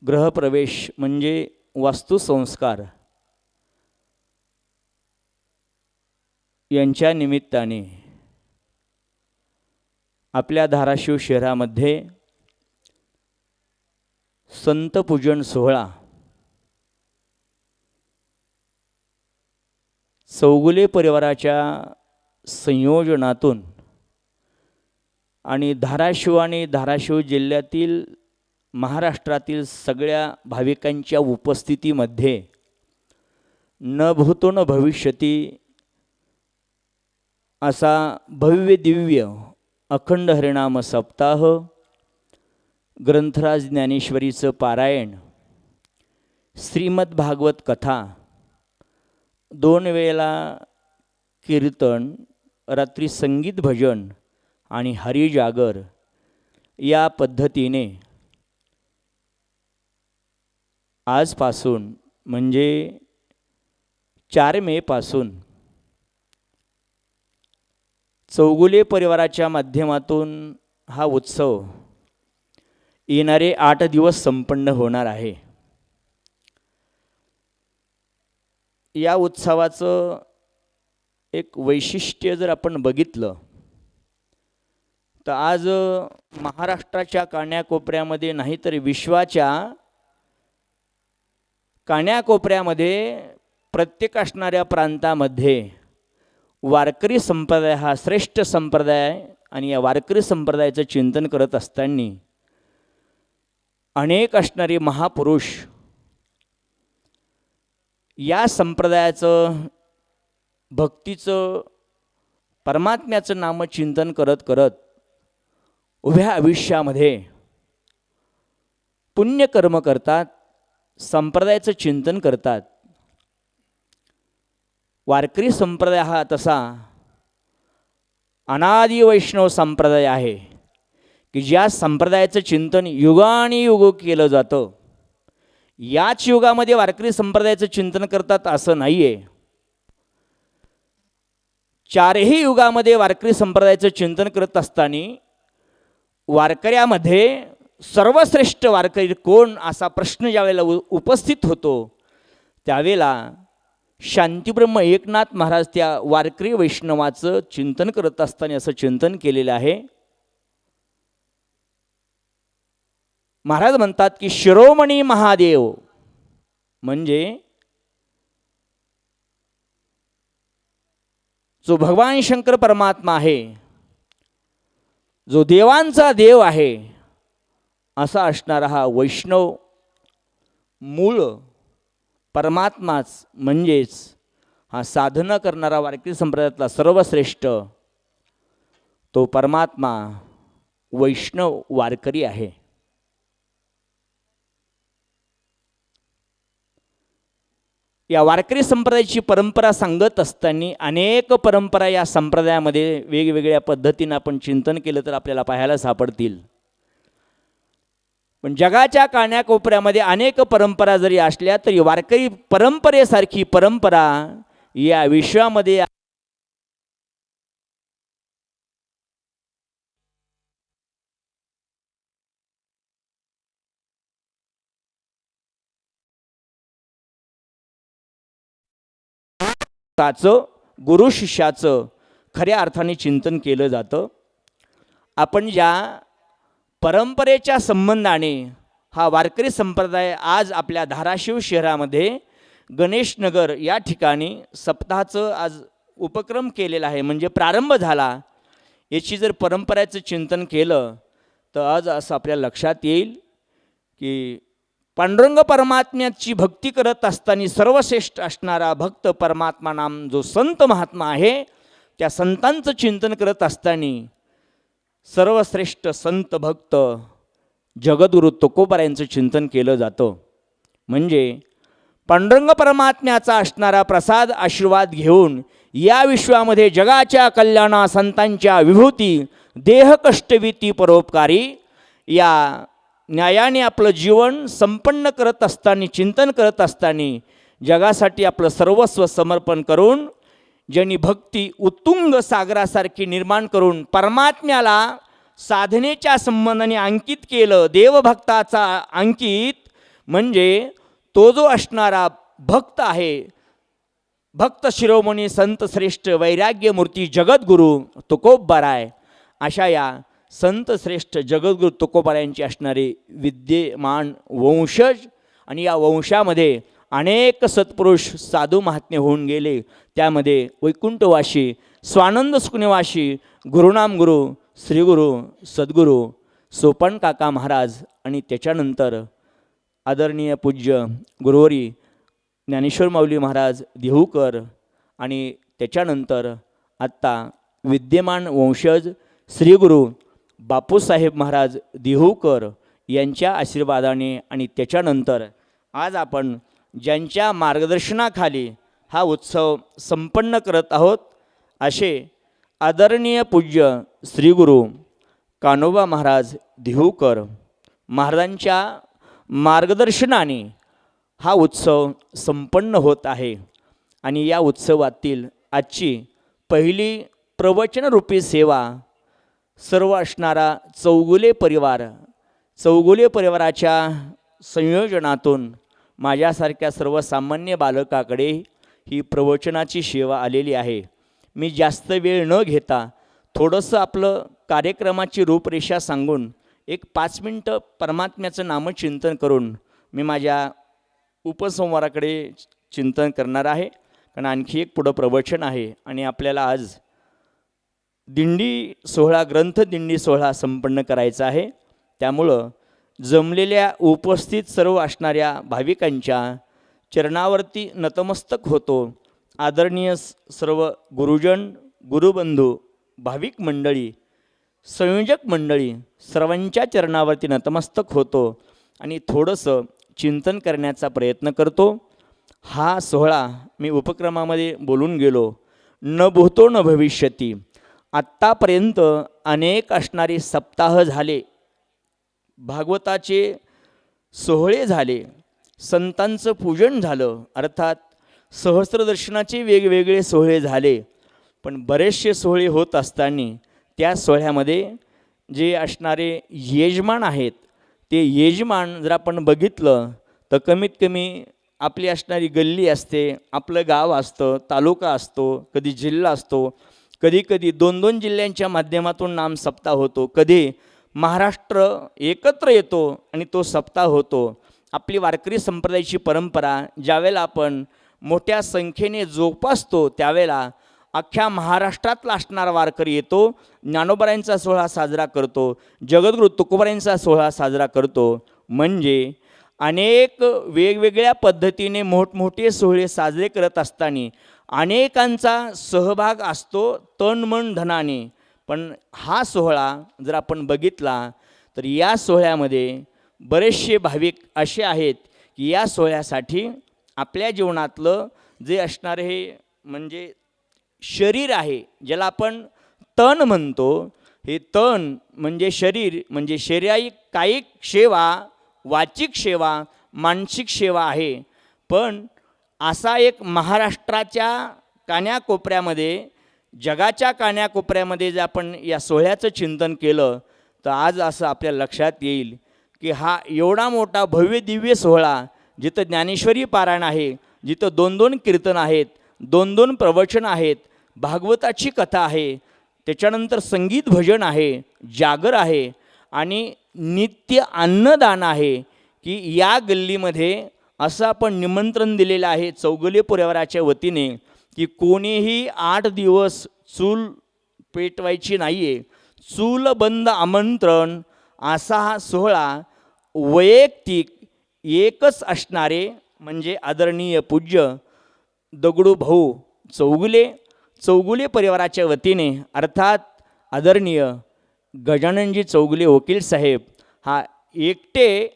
गृहप्रवेश म्हणजे वास्तुसंस्कार यांच्या निमित्ताने आपल्या धाराशिव शहरामध्ये संतपूजन सोहळा चौगुले परिवाराच्या संयोजनातून आणि धाराशिव जिल्ह्यातील महाराष्ट्रातील सगळ्या भाविकांच्या उपस्थितीमध्ये न भूतो न भविष्यती असा भव्य दिव्य अखंड हरिनाम सप्ताह, ग्रंथराज ज्ञानेश्वरीचं पारायण, श्रीमद भागवत कथा, 2 वेळेला कीर्तन, रात्री संगीत भजन आणि हरिजागर या पद्धतीने आजपासून म्हणजे 4 मे पासून चौगुले परिवाराच्या माध्यमातून हा उत्सव येणारे 8 दिवस संपन्न होणार आहे। या उत्सवाचं एक वैशिष्ट्य जर आपण बघितलं तर आज महाराष्ट्राच्या कानाकोपऱ्यामध्ये नाही तर विश्वाच्या कानाकोपऱ्यामध्ये प्रत्येक असणाऱ्या प्रांतामध्ये वारकरी संप्रदाय हा श्रेष्ठ संप्रदाय आणि या वारकरी संप्रदायाचं चिंतन करत असताना अनेक असणारे महापुरुष या संप्रदायाचं भक्तीचं परमात्म्याचं नामचिंतन करत करत उभ्या आयुष्यामध्ये पुण्यकर्म करतात, संप्रदायाचं चिंतन करतात। वारकरी संप्रदाय हा तसा अनादि वैष्णव संप्रदाय आहे की ज्या संप्रदायाचं चिंतन युगानुयुग केलं जातं। याच युगामध्ये वारकरी संप्रदायाचं चिंतन करतात असं नाही आहे। 4ही युगामध्ये वारकरी संप्रदायाचं चिंतन करत असताना वारकऱ्यामध्ये सर्वश्रेष्ठ वारकरी कोण असा प्रश्न ज्यावेळेला उपस्थित होतो त्यावेळेला शांतीब्रह्म एकनाथ महाराज त्या वारकरी वैष्णवाचं चिंतन करत असताना असं चिंतन केलेलं आहे। महाराज म्हणतात की शिरोमणी महादेव म्हणजे जो भगवान शंकर परमात्मा आहे, जो देवांचा देव आहे, असा असणारा हा वैष्णव मूळ परमात्माच म्हणजेच हा साधना करणारा वारकरी संप्रदायातला सर्वश्रेष्ठ तो परमात्मा वैष्णव वारकरी आहे। या वारकरी संप्रदायाची परंपरा सांगत असताना अनेक परंपरा या संप्रदायामध्ये वेगवेगळ्या पद्धतीने आपण चिंतन केलं तर आपल्याला पाहायला सापडतील। पण जगाच्या कानाकोपऱ्यामध्ये अनेक परंपरा जरी असल्या तरी वारकरी परंपरेसारखी परंपरा या विश्वामध्ये गुरु शिष्याचं खऱ्या अर्थाने चिंतन केलं जातं। आपण ज्या परंपरेच्या संबंधाने हा वारकरी संप्रदाय आज आपल्या धाराशिव शहरामध्ये गणेशनगर या ठिकाणी सप्ताहाचं आज उपक्रम केलेला आहे, म्हणजे प्रारंभ झाला। याची जर परंपरेचं चिंतन केलं तर आज असं आपल्या लक्षात येईल की पांडुरंग परमात्म्याची भक्ती करत असताना सर्वश्रेष्ठ असणारा भक्त परमात्मा नाम जो संत महात्मा आहे, त्या संतांचं चिंतन करत असताना सर्वश्रेष्ठ संत भक्त जगद्गुरु तुकोबारायांचं चिंतन केलं जातं। म्हणजे पांडुरंग परमात्म्याचा असणारा प्रसाद आशीर्वाद घेऊन या विश्वामध्ये जगाच्या कल्याणा संतांच्या विभूती देह कष्टविती परोपकारी या न्यायाने आपलं जीवन संपन्न करत असताना चिंतन करत असताना जगासाठी आपलं सर्वस्व समर्पण करून ज्यांनी भक्ती उत्तुंग सागरासारखी निर्माण करून परमात्म्याला साधनेच्या संबंधाने अंकित केलं, देवभक्ताचा अंकित म्हणजे तो जो असणारा भक्त आहे, भक्त शिरोमणी संत श्रेष्ठ वैराग्य मूर्ती जगद्गुरू तुकोबाराय, अशा या संत श्रेष्ठ जगद्गुरू तुकोबारायांची असणारे विद्यमान वंशज, आणि या वंशामध्ये अनेक सत्पुरुष साधू महात्मे होऊन गेले. त्यामध्ये वैकुंठवासी स्वानंद सुखनिवासी गुरुनाम गुरु श्रीगुरु सद्गुरू सोपान काका महाराज, आणि त्याच्यानंतर आदरणीय पूज्य गुरुवरी ज्ञानेश्वर माऊली महाराज देहूकर, आणि त्याच्यानंतर आत्ता विद्यमान वंशज श्रीगुरु बापूसाहेब महाराज देहूकर यांच्या आशीर्वादाने, आणि त्याच्यानंतर आज आपण ज्यांच्या मार्गदर्शनाखाली हा उत्सव संपन्न करत आहोत, असे आदरणीय पूज्य श्रीगुरु कान्होबा महाराज देहूकर महाराजांच्या मार्गदर्शनाने हा उत्सव संपन्न होत आहे. आणि या उत्सवातील आजची पहिली प्रवचनरूपी सेवा सर्व असणारा चौगुले परिवाराच्या संयोजनातून माझ्यासारख्या सर्वसामान्य बालकाकडे ही प्रवचनाची सेवा आलेली आहे. मी जास्त वेळ न घेता थोडंसं आपलं कार्यक्रमाची रूपरेषा सांगून 5 मिनटं परमात्म्याचं नामचिंतन करून मी माझ्या उपसंहाराकडे चिंतन करणार आहे. कारण आणखी एक पुढं प्रवचन आहे, आणि आपल्याला आज दिंडी सोहळा, ग्रंथ दिंडी सोहळा संपन्न करायचा आहे. त्यामुळं जमलेल्या उपस्थित सर्व असणाऱ्या भाविकांच्या चरणावरती नतमस्तक होतो. आदरणीय सर्व गुरुजन, गुरुबंधू, भाविक मंडळी, संयोजक मंडळी सर्वांच्या चरणावरती नतमस्तक होतो आणि थोडंसं चिंतन करण्याचा प्रयत्न करतो. हा सोहळा मी उपक्रमामध्ये बोलून गेलो, न भूतो न भविष्यती. आत्तापर्यंत अनेक असणारे सप्ताह झाले, भागवताचे सोहळे झाले, संतांचं पूजन झालं, अर्थात सहस्त्रदर्शनाचे वेगवेगळे सोहळे झाले. पण बरेचसे सोहळे होत असताना त्या सोहळ्यामध्ये जे असणारे यजमान आहेत, ते यजमान जर आपण बघितलं तर कमीत कमी आपली असणारी गल्ली असते, आपलं गाव असतं, तालुका असतो, कधी जिल्हा असतो, कधी कधी 2-2 जिल्ह्यांच्या माध्यमातून नाम सप्ताह होतो, कधी महाराष्ट्र एकत्र येतो आणि तो सप्ताह होतो. आपली वारकरी संप्रदायाची परंपरा ज्यावेळेला आपण मोठ्या संख्येने जोपासतो त्यावेळेला अख्ख्या महाराष्ट्रातला असणारा वारकरी येतो, ज्ञानोबारायांचा सोहळा साजरा करतो, जगद्गुरू तुकोबारायांचा सोहळा साजरा करतो. म्हणजे अनेक वेगवेगळ्या पद्धतीने मोठमोठे सोहळे साजरे करत असताना अनेकांचा सहभाग असतो तन मन धनाने. पण हा सोहळा जर आपण बघितला तर या सोहळ्यामध्ये बरेचसे भाविक असे आहेत की या सोहळ्यासाठी आपल्या जीवनातलं जे असणारे हे म्हणजे शरीर आहे, ज्याला आपण तन म्हणतो, हे तन म्हणजे शरीर, म्हणजे शारीरिक कायिक सेवा, वाचिक सेवा, मानसिक सेवा आहे. पण असा एक महाराष्ट्राच्या कान्याकोपऱ्यामध्ये, जगाच्या कान्याकोपऱ्यामध्ये जर आपण या सोहळ्याचं चिंतन केलं तर आज असं आपल्या लक्षात येईल की हा एवढा मोठा भव्य दिव्य सोहळा, जिथं ज्ञानेश्वरी पारायण आहे, जिथं 2-2 कीर्तन आहेत, 2-2 प्रवचन आहेत, भागवताची कथा आहे, त्याच्यानंतर संगीत भजन आहे, जागर आहे आणि नित्य अन्नदान आहे, की या गल्लीमध्ये असं आपण निमंत्रण दिलेलं आहे चौगुले परिवाराच्या वतीने की कोणीही 8 दिवस चूल पेटवायची नाही आहे, चूल बंद आमंत्रण. असा हा सोहळा वैयक्तिक एकच असणारे म्हणजे आदरणीय पूज्य दगडू भाऊ चौगुले परिवाराच्या वतीने, अर्थात आदरणीय गजाननजी चौगुले वकील साहेब हा एकटे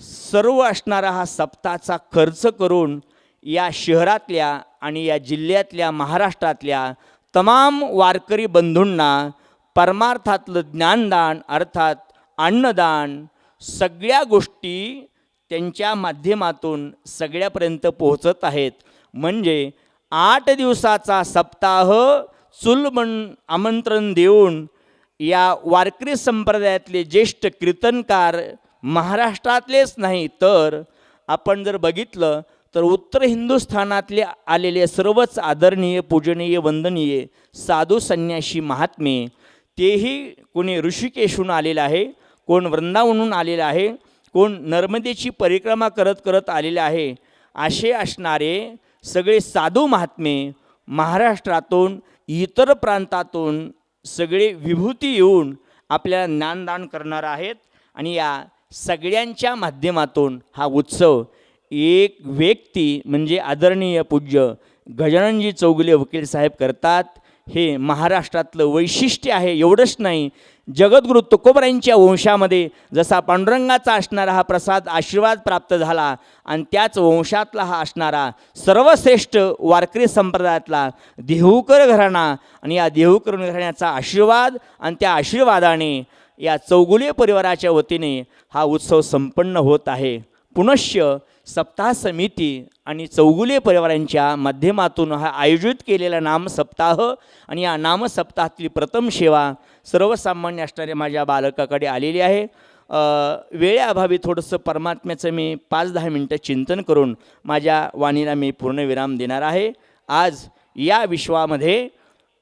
सर्व असणारा हा सप्ताहाचा खर्च करून या शहरातल्या आणि या जिल्ह्यातल्या महाराष्ट्रातल्या तमाम वारकरी बंधूंना परमार्थातलं ज्ञानदान अर्थात अन्नदान सगळ्या गोष्टी त्यांच्या माध्यमातून सगळ्यापर्यंत पोहोचत आहेत. म्हणजे 8 दिवसाचा सप्ताह चुलबन आमंत्रण देऊन या वारकरी संप्रदायातले ज्येष्ठ कीर्तनकार महाराष्ट्रातलेच नाही तर आपण जर बघितलं तर उत्तर हिंदुस्थानातले आलेले सर्वच आदरणीय पूजनीय वंदनीय साधू संन्यासी महात्मे, तेही कोणी ऋषिकेशहून आलेलं आहे, कोण वृंदावनहून आलेलं आहे, कोण नर्मदेची परिक्रमा करत करत आलेले आहे, असे असणारे सगळे साधू महात्मे महाराष्ट्रातून इतर प्रांतातून सगळे विभूती येऊन आपल्याला ज्ञानदान करणार आहेत. आणि या सगळ्यांच्या माध्यमातून हा उत्सव एक व्यक्ती म्हणजे आदरणीय पूज्य गजाननजी चौगुले वकील साहेब करतात. हे महाराष्ट्रातलं वैशिष्ट्य आहे. एवढंच नाही, जगद्गुरू तुकोबरायांच्या वंशामध्ये जसा पांडुरंगाचा असणारा हा प्रसाद आशीर्वाद प्राप्त झाला आणि त्याच वंशातला हा असणारा सर्वश्रेष्ठ वारकरी संप्रदायातला देहूकर घराणा आणि या देहूकर घराण्याचा आशीर्वाद आणि त्या आशीर्वादाने या चौगुले परिवाराच्या वतीने हा उत्सव संपन्न होत आहे. पुनश्च सप्ताह समिती आणि चौगुले परिवारांच्या माध्यमातून हा आयोजित केलेला नामसप्ताह आणि या नामसप्ताहातली प्रथम सेवा सर्वसामान्य असणाऱ्या माझ्या बालकाकडे आलेली आहे. वेळेअभावी थोडंसं परमात्म्याचं मी 5-10 मिनटं चिंतन करून माझ्या वाणीला मी पूर्णविराम देणार आहे. आज या विश्वामध्ये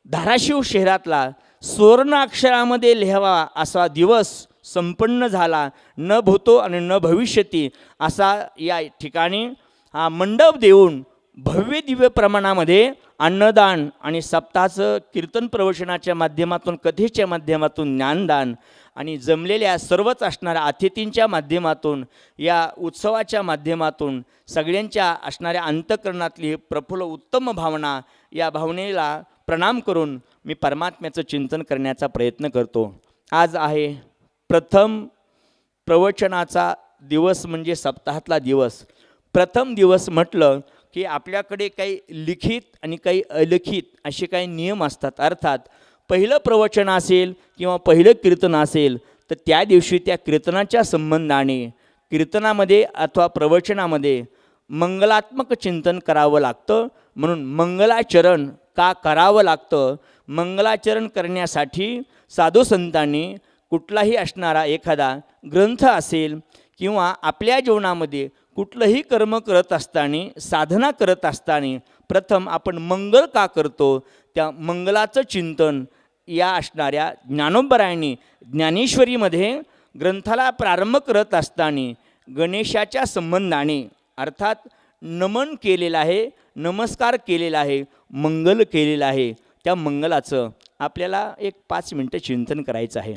धाराशिव शहरातला सुवर्ण अक्षरामध्ये लिहावा असा दिवस संपन्न झाला. न भूतो आणि न भविष्यती असा या ठिकाणी हा मंडप देऊन भव्य दिव्य प्रमाणामध्ये अन्नदान आणि सप्ताहाचं कीर्तन प्रवचनाच्या माध्यमातून कथेच्या माध्यमातून ज्ञानदान आणि जमलेल्या सर्वच असणाऱ्या अतिथींच्या माध्यमातून या उत्सवाच्या माध्यमातून सगळ्यांच्या असणाऱ्या अंतःकरणातली प्रफुल्ल उत्तम भावना, या भावनेला प्रणाम करून मी परमात्म्याचं चिंतन करण्याचा प्रयत्न करतो. आज आहे प्रथम प्रवचनाचा दिवस म्हणजे सप्ताहातला दिवस. प्रथम दिवस म्हटलं की आपल्याकडे काही लिखित आणि काही अलिखित असे काही नियम असतात. अर्थात पहिलं प्रवचन असेल किंवा पहिलं कीर्तन असेल तर त्या दिवशी त्या कीर्तनाच्या संबंधाने कीर्तनामध्ये अथवा प्रवचनामध्ये मंगलात्मक चिंतन करावं लागतं. म्हणून मंगलाचरण का करावं लागतं? मंगलाचरण करण्यासाठी साधू संतांनी कुठलाही असणारा एखादा ग्रंथ असेल किंवा आपल्या जीवनामध्ये कुठलंही कर्म करत असताना, साधना करत असताना प्रथम आपण मंगल का करतो? त्या मंगलाचं चिंतन या असणाऱ्या ज्ञानोबरायांनी ज्ञानेश्वरीमध्ये ग्रंथाला प्रारंभ करत असताना गणेशाच्या संबंधाने अर्थात नमन केलेलं आहे, नमस्कार केलेला आहे, मंगल केलेलं आहे. त्या मंगलाचं आपल्याला एक 5 मिनटं चिंतन करायचं आहे.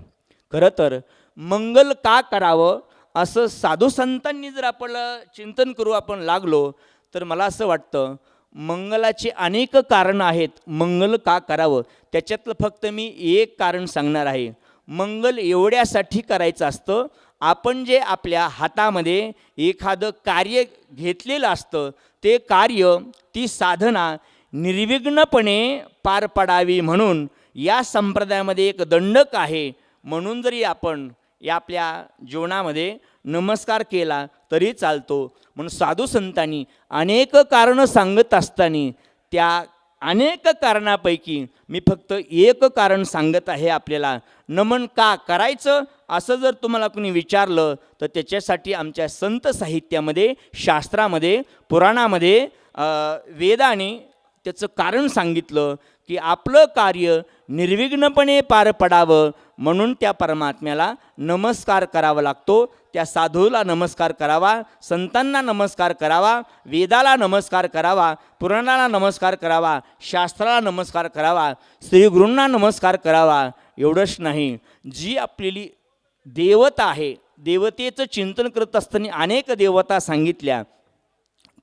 खरं तर मंगल का करावं असं साधू संतांनी जर आपलं चिंतन करू आपण लागलो तर मला असं वाटतं मंगलाची अनेक कारणं आहेत. मंगल का करावं त्याच्यातलं फक्त मी एक कारण सांगणार आहे. मंगल एवढ्यासाठी करायचं असतं, आपण जे आपल्या हातामध्ये एखादं कार्य घेतलेलं असतं ते कार्य, ती साधना निर्विघ्नपणे पार पडावी म्हणून या संप्रदायामध्ये एक दंडक आहे. म्हणून जरी आपण या आपल्या जीवनामध्ये नमस्कार केला तरी चालतो. म्हणून साधू संतांनी अनेक कारणं सांगत असताना त्या अनेक कारणापैकी मी फक्त एक कारण सांगत आहे आपल्याला. नमन का करायचं असं जर तुम्हाला कोणी विचारलं तर त्याच्यासाठी आमच्या संत साहित्यामध्ये, शास्त्रामध्ये, पुराणामध्ये, वेदाने त्याचं कारण सांगितलं की आपलं कार्य निर्विघ्नपणे पार पडावं म्हणून त्या परमात्म्याला नमस्कार करावा लागतो. त्या साधूला नमस्कार करावा, संतांना नमस्कार करावा, वेदाला नमस्कार करावा, पुराणाला नमस्कार करावा, शास्त्राला नमस्कार करावा, श्रीगुरूंना नमस्कार करावा. एवढंच नाही, जी आपली देवता आहे, देवतेचं चिंतन करत असताना अनेक देवता सांगितल्या.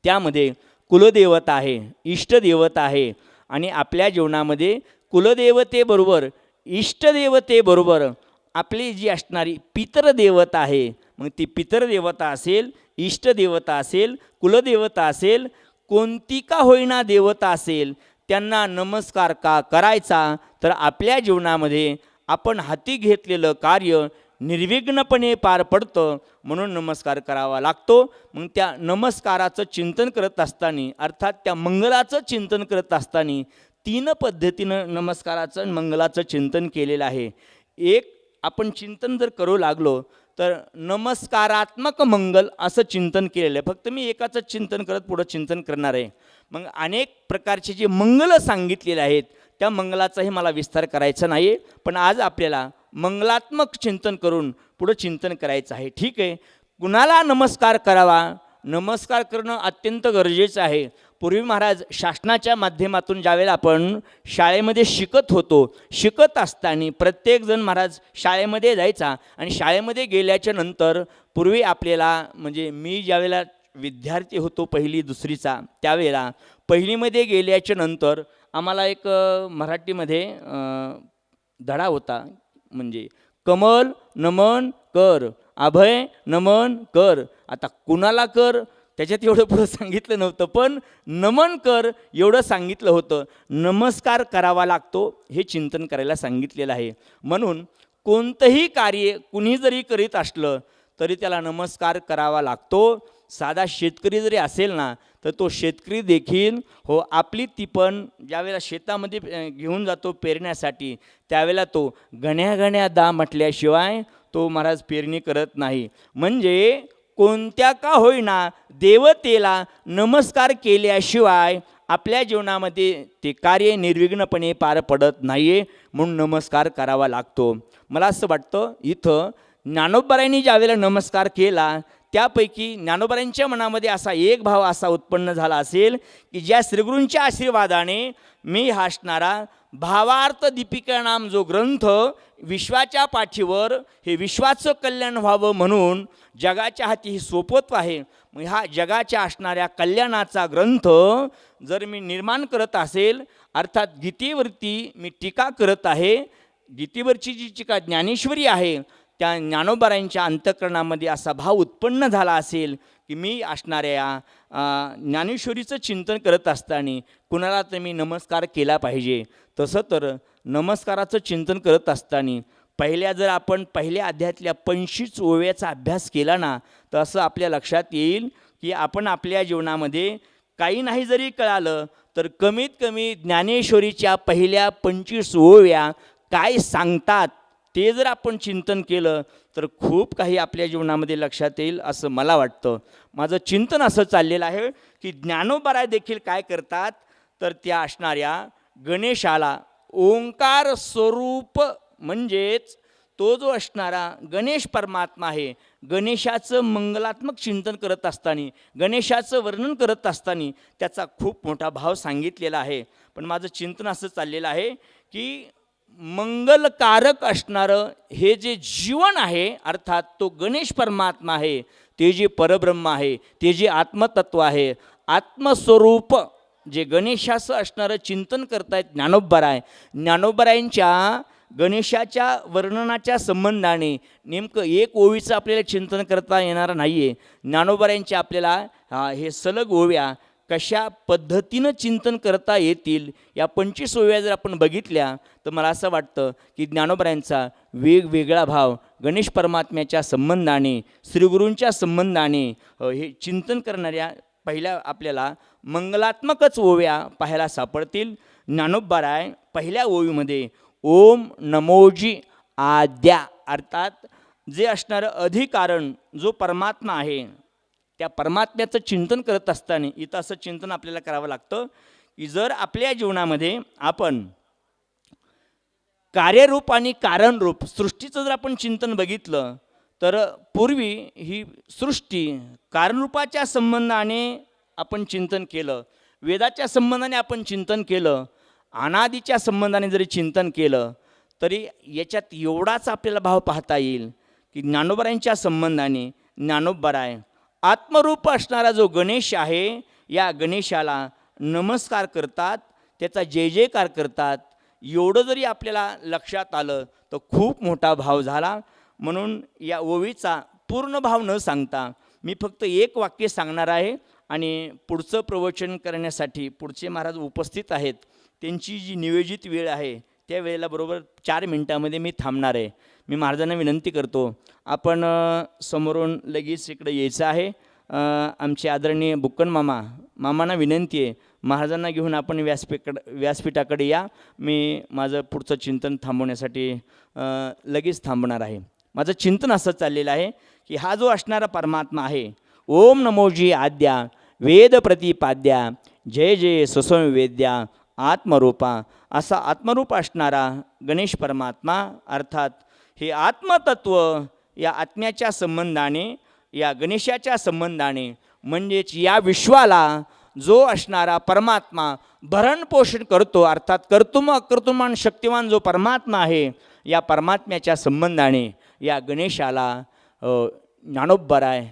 त्यामध्ये कुलदेवता आहे, इष्टदेवता आहे आणि आपल्या जीवनामध्ये कुलदेवतेबरोबर इष्टदेवतेबरोबर आपली जी असणारी पितरदेवता आहे, मग ती पितरदेवता असेल, इष्टदेवता असेल, कुलदेवता असेल, कोणती का होईना देवता असेल, त्यांना नमस्कार का करायचा? तर आपल्या जीवनामध्ये आपण हाती घेतलेलं कार्य निर्विघ्नपणे पार पडतं म्हणून नमस्कार करावा लागतो. मग त्या नमस्काराचं चिंतन करत असताना अर्थात त्या मंगलाचं चिंतन करत असताना 3 पद्धतीनं नमस्काराचं मंगलाचं चिंतन केलेलं आहे. एक आपण चिंतन जर करू लागलो तर नमस्कारात्मक मंगल असं चिंतन केलेलं आहे. फक्त मी एकाचं चिंतन करत पुढं चिंतन करणार आहे. मग अनेक प्रकारचे जे मंगल सांगितलेले आहेत त्या मंगलाचाही मला विस्तार करायचा नाही, पण आज आपल्याला मंगलात्मक चिंतन करून पुढं चिंतन करायचं आहे. ठीक आहे, कुणाला नमस्कार करावा, नमस्कार करणं अत्यंत गरजेचं आहे. पूर्वी महाराज शासनाच्या माध्यमातून ज्यावेळेला आपण शाळेमध्ये शिकत होतो, शिकत असताना प्रत्येकजण महाराज शाळेमध्ये जायचा आणि शाळेमध्ये गेल्याच्या नंतर पूर्वी आपल्याला म्हणजे मी ज्यावेळेला विद्यार्थी होतो पहिली दुसरीचा, त्यावेळेला पहिलीमध्ये गेल्याच्या नंतर आम्हाला एक मराठीमध्ये धडा होता, म्हणजे कमल नमन कर, अभय नमन कर. आता कुणाला कर त्याच्यात एवढं पुढं सांगितलं नव्हतं, पण नमन कर एवढं सांगितलं होतं. नमस्कार करावा लागतो हे चिंतन करायला सांगितलेलं आहे. म्हणून कोणतंही कार्य कुणी जरी करीत असलं तरी त्याला नमस्कार करावा लागतो. साधा शेतकरी जरी असेल ना तर तो शेतकरी देखील हो आपली ती पण ज्यावेळेला शेतामध्ये घेऊन जातो पेरण्यासाठी, त्यावेळेला तो गण्या गण्या दा म्हटल्याशिवाय तो महाराज पेरणी करत नाही. म्हणजे कोणत्या का होईना देवतेला नमस्कार केल्याशिवाय आपल्या जीवनामध्ये ते कार्य निर्विघ्नपणे पार पडत नाही आहे, म्हणून नमस्कार करावा लागतो. मला असं वाटतं इथं ज्ञानोबारायांनी ज्यावेळेला नमस्कार केला त्यापैकी ज्ञानोबारायांच्या मनामध्ये असा एक भाव असा उत्पन्न झाला असेल की ज्या श्रीगुरूंच्या आशीर्वादाने मी हासणारा भावार्थ दीपिका नाम जो ग्रंथ विश्वाच्या पाठीवर हे विश्वाचं कल्याण व्हावं म्हणून जगाच्या हाती ही सोपवत आहे. मग ह्या जगाच्या असणाऱ्या कल्याणाचा ग्रंथ जर मी निर्माण करत असेल, अर्थात गीतेवरती मी टीका करत आहे, गीतेवरची जी टीका ज्ञानेश्वरी आहे त्या ज्ञानोबारायांच्या अंतःकरणामध्ये असा भाव उत्पन्न झाला असेल की मी असणाऱ्या ज्ञानेश्वरीचं चिंतन करत असताना कुणाला तर मी नमस्कार केला पाहिजे. तसं तर नमस्काराचं चिंतन करत असताना जर आपण पहिल्या अध्यायातल्या 25 ओव्याचा अभ्यास केला ना तर असं आपल्या लक्षात येईल की आपण आपल्या जीवनामध्ये काही नाही जरी कळालं तर कमीत कमी ज्ञानेश्वरीच्या पहिल्या 25 ओव्या काय सांगतात ते जर आपण चिंतन केलं तर खूप काही आपल्या जीवनामध्ये लक्षात येईल असं मला वाटतं. माझं चिंतन असं चाललेलं आहे की ज्ञानोबाराय देखील काय करतात तर त्या असणाऱ्या गणेशाला ओंकार स्वरूप म्हणजेच तो जो असणारा गणेश परमात्मा आहे, गणेशाचं मंगलात्मक चिंतन करत असताना, गणेशाचं वर्णन करत असताना त्याचा खूप मोठा भाव सांगितलेला आहे. पण माझं चिंतन असं चाललेलं आहे की मंगलकारक असणारं हे जे जीवन आहे, अर्थात तो गणेश परमात्मा आहे, ते जे परब्रह्म आहे, ते जे आत्मतत्व आहे, आत्मस्वरूप जे गणेशाचं असणारं चिंतन करतायत ज्ञानोबाराय. ज्ञानोबारायांच्या गणेशाच्या वर्णनाच्या संबंधाने नेमकं एक ओवीचं आपल्याला चिंतन करता येणार नाही आहे. ज्ञानोबारायांच्या आपल्याला हे सलग ओव्या कशा पद्धतीनं चिंतन करता येतील या 25 ओव्या जर आपण बघितल्या तर मला असं वाटतं की ज्ञानोबारायांचा वेगवेगळा भाव गणेश परमात्म्याच्या संबंधाने, श्रीगुरूंच्या संबंधाने हे चिंतन करणाऱ्या पहिल्या आपल्याला मंगलात्मकच ओव्या पाहायला सापडतील. ज्ञानोबाराय पहिल्या ओवीमध्ये ओम नमोजी आद्या, अर्थात जे असणारं अधिकारण जो परमात्मा आहे त्या परमात्म्याचं चिंतन करत असताना इथं असं चिंतन आपल्याला करावं लागतं की जर आपल्या जीवनामध्ये आपण कार्यरूप आणि कारणरूप सृष्टीचं जर आपण चिंतन बघितलं तर पूर्वी ही सृष्टी कारणरूपाच्या संबंधाने आपण चिंतन केलं, वेदाच्या संबंधाने आपण चिंतन केलं, अनादीच्या संबंधाने जरी चिंतन केलं तरी याच्यात एवढाच आपल्याला भाव पाहता येईल की ज्ञानोबारायांच्या संबंधाने ज्ञानोबाराय आत्मरूप असणारा जो गणेश आहे या गणेशाला नमस्कार करतात, त्याचा जय जयकार करतात. एवढं जरी आपल्याला लक्षात आलं तर खूप मोठा भाव झाला. म्हणून या ओवीचा पूर्ण भाव न सांगता मी फक्त एक वाक्य सांगणार आहे आणि पुढचं प्रवचन करण्यासाठी पुढचे महाराज उपस्थित आहेत, त्यांची जी नियोजित वेळ आहे त्या वेळेला बरोबर 4 मिनिटामध्ये मी थांबणार आहे. मी महाराजांना विनंती करतो आपण समोरून लगेच इकडे यायचं आहे. आमचे आदरणीय बुक्कन मामांना विनंती आहे महाराजांना घेऊन आपण व्यासपीठाकडे या. मी माझं पुढचं चिंतन थांबवण्यासाठी लगेच थांबणार आहे. माझं चिंतन असं चाललेलं आहे की हा जो असणारा परमात्मा आहे, ओम नमोजी आद्या वेद प्रतिपाद्या जय जय सुसंवेद्या आत्मरूपा, असा आत्मरूप असणारा गणेश परमात्मा, अर्थात हे आत्मतत्व या आत्म्याच्या संबंधाने, या गणेशाच्या संबंधाने, म्हणजेच या विश्वाला जो असणारा परमात्मा भरणपोषण करतो, अर्थात कर्तुम अकर्तुमान शक्तिमान जो परमात्मा आहे, या परमात्म्याच्या संबंधाने या गणेशाला ज्ञानोबराय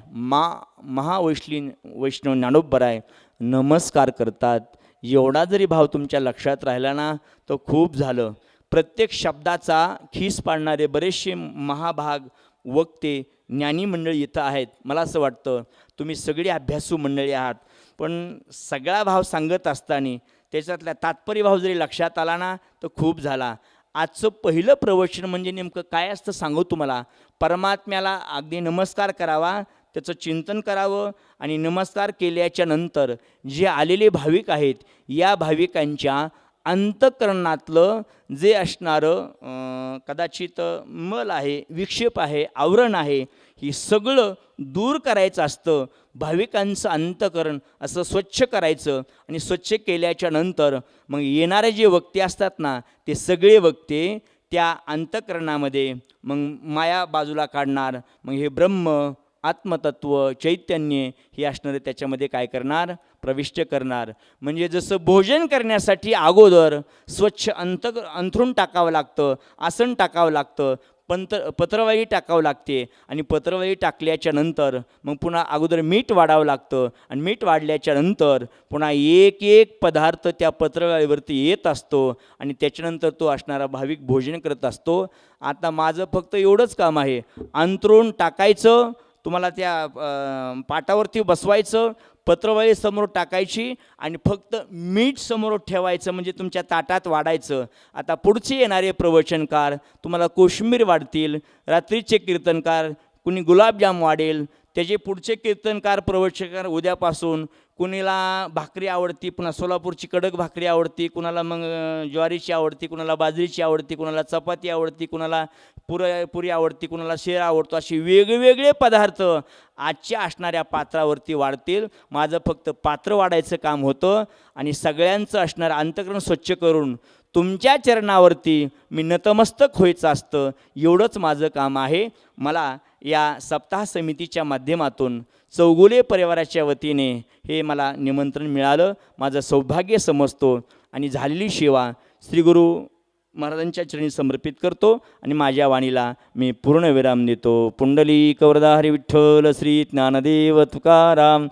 वैष्णव ज्ञानोबराय नमस्कार करतात. एवढा जरी भाव तुमच्या लक्षात राहिला ना तर खूप झालं. प्रत्येक शब्दाचा खीस पाडणारे बरेचसे महाभाग वक्ते ज्ञानी मंडळी इथं आहेत. मला असं वाटतं तुम्ही सगळी अभ्यासू मंडळी आहात, पण सगळा भाव सांगत असताना त्याच्यातला तात्पर्य भाव जरी लक्षात आला ना तर खूप झाला. आजचं पहिलं प्रवचन म्हणजे नेमकं काय असतं सांगू तुम्हाला. परमात्म्याला अगदी नमस्कार करावा, त्याचं चिंतन करावं, आणि नमस्कार केल्याच्या नंतर जे आलेले भाविक आहेत या भाविकांच्या अंतःकरणातलं जे असणारं कदाचित मल आहे, विक्षेप आहे, आवरण आहे, ही सगळं दूर करायचं असतं. भाविकांचं अंतःकरण असं स्वच्छ करायचं, आणि स्वच्छ केल्याच्या नंतर मग येणारे जे वक्ते असतात ना ते सगळे वक्ते त्या अंतःकरणामध्ये मग माया बाजूला काढणार. मग हे ब्रह्म, आत्मतत्व, चैतन्य हे असणारे त्याच्यामध्ये काय करणार, प्रविष्ट करणार. म्हणजे जसं भोजन करण्यासाठी अगोदर स्वच्छ अंथरूण टाकावं लागतं, आसन टाकावं लागतं, पत्रवाळी टाकावं लागते, आणि पत्रवाळी टाकल्याच्या नंतर मग पुन्हा अगोदर मीठ वाढावं लागतं, आणि मीठ वाढल्याच्या नंतर पुन्हा एक एक पदार्थ त्या पत्रवाळीवरती येत असतो, आणि त्याच्यानंतर तो असणारा भाविक भोजन करत असतो. आता माझं फक्त एवढंच काम आहे, अंथरूण टाकायचं, तुम्हाला त्या पाटावरती बसवायचं, पत्रवाळी समोर टाकायची, आणि फक्त मीठ समोर ठेवायचं, म्हणजे तुमच्या ताटात वाढायचं. आता पुढचे येणारे प्रवचनकार तुम्हाला कोशिंबीर वाढतील, रात्रीचे कीर्तनकार कुणी गुलाबजाम वाढेल, त्याचे पुढचे कीर्तनकार प्रवचनकार उद्यापासून कुणीला भाकरी आवडती, पुन्हा सोलापूरची कडक भाकरी आवडती, कुणाला मग ज्वारीची आवडती, कुणाला बाजरीची आवडती, कुणाला चपाती आवडती, कुणाला पुरी आवडती, कुणाला शिरा आवडतो. असे वेगवेगळे पदार्थ आजच्या असणाऱ्या पात्रावरती वाढतील. माझं फक्त पात्र वाढायचं काम होतं, आणि सगळ्यांचं असणारं अंतःकरण स्वच्छ करून तुमच्या चरणावरती मी नतमस्तक व्हायचं असतं. एवढंच माझं काम आहे. मला या सप्ताह समितीच्या माध्यमातून चौगुले परिवाराच्या वतीने हे मला निमंत्रण मिळालं, माझं सौभाग्य समजतो, आणि झालेली सेवा श्री गुरु महाराजांच्या चरणी समर्पित करतो, आणि माझ्या वाणीला मी पूर्णविराम देतो. पुंडलिक वरदा हरी विठ्ठल श्री ज्ञानदेव तुकाराम.